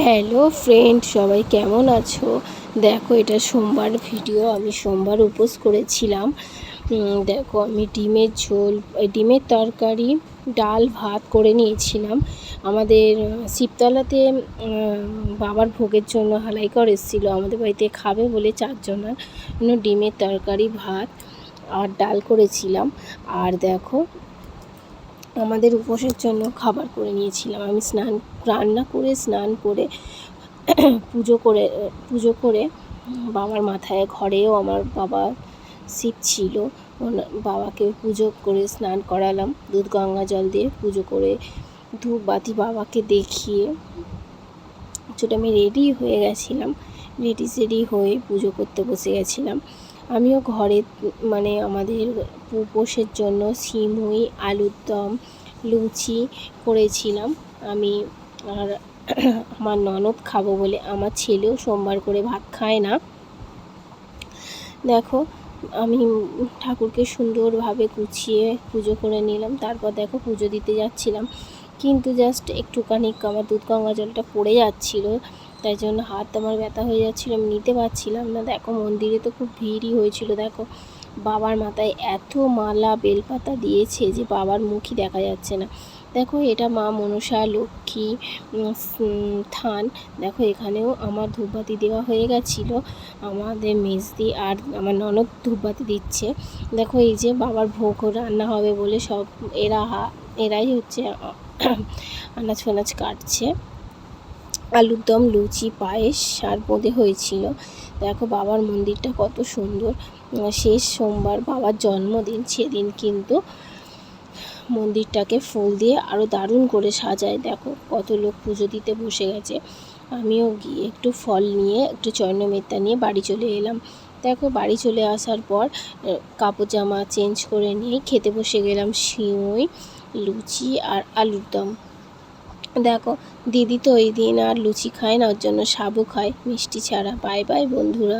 Hello friend, সবাই কেমন আছো? দেখো, এটা সোমবার ভিডিও। আমি সোমবার উপোস করেছিলাম। দেখো, আমি ডিমের ঝোল, ডিমের তরকারি, ডাল, ভাত করে নিয়েছিলাম। আমাদের শিবতলাতে বাবার ভোগের জন্য হালাইকর এসেছিলো আমাদের বাড়িতে খাবে বলে 4 জনের ডিমের তরকারি, ভাত আর ডাল করেছিলাম। আর দেখো, আমাদের উপোসের জন্য খাবার করে নিয়েছিলাম। আমি রান্না করে স্নান করে পুজো করে বাবার মাথায়, ঘরেও আমার বাবা শিব ছিল, বাবাকে পুজো করে স্নান করালাম, দুধ গঙ্গা জল দিয়ে পুজো করে ধূপ বাতি বাবাকে দেখিয়ে ছোটো আমি রেডি হয়ে গেছিলাম। রেডি হয়ে পুজো করতে বসে গেছিলাম। আমিও ঘরে আমাদের উপোসের জন্য সিমুই, আলুর দম, লুচি করেছিলাম আমি। আর আমার ননদ খাবো বলে, আমার ছেলেও সোমবার করে ভাত খায় না। দেখো, আমি ঠাকুরকে সুন্দরভাবে গুছিয়ে পুজো করে নিলাম। তারপর দেখো, পুজো দিতে যাচ্ছিলাম, কিন্তু জাস্ট একটুখানি আমার দুধ গঙ্গা জলটা পড়ে যাচ্ছিলো, তাই জন্য হাত আমার ব্যথা হয়ে যাচ্ছিলো, আমি নিতে পারছিলাম না। দেখো, মন্দিরে তো খুব ভিড়ই হয়েছিল। দেখো, বাবার মাথায় এত মালা বেলপাতা দিয়েছে যে বাবার মুখই দেখা যাচ্ছে না। দেখো, এটা মা মনসা লক্ষ্মী থান। দেখো, এখানেও আমার ধূপবাতি দেওয়া হয়ে গেছিলো। আমাদের মেজদি আর আমার ননদ ধূপবাতি দিচ্ছে। দেখো, এই যে বাবার ভোগ রান্না হবে বলে সব এরাই হচ্ছে আনাজ ফানাজ কাটছে। আলুর দম, লুচি, পায়েস আর বোঁদে হয়েছিল। দেখো, বাবার মন্দিরটা কত সুন্দর। শেষ সোমবার, বাবার জন্মদিন, সেদিন কিন্তু মন্দিরটাকে ফুল দিয়ে আরও দারুণ করে সাজায়। দেখো, কত লোক পুজো দিতে বসে গেছে। আমিও গিয়ে একটু ফল নিয়ে, একটু চর্ণমেত্তা নিয়ে বাড়ি চলে এলাম। দেখো, বাড়ি চলে আসার পর কাপড় জামা চেঞ্জ করে নিয়ে খেতে বসে গেলাম সিমুই, লুচি আর আলুর দম। দেখো, দিদি তো ওই দিন আর লুচি খায় না, ওর জন্য সাবু খায় মিষ্টি ছাড়া। বাই বাই বন্ধুরা।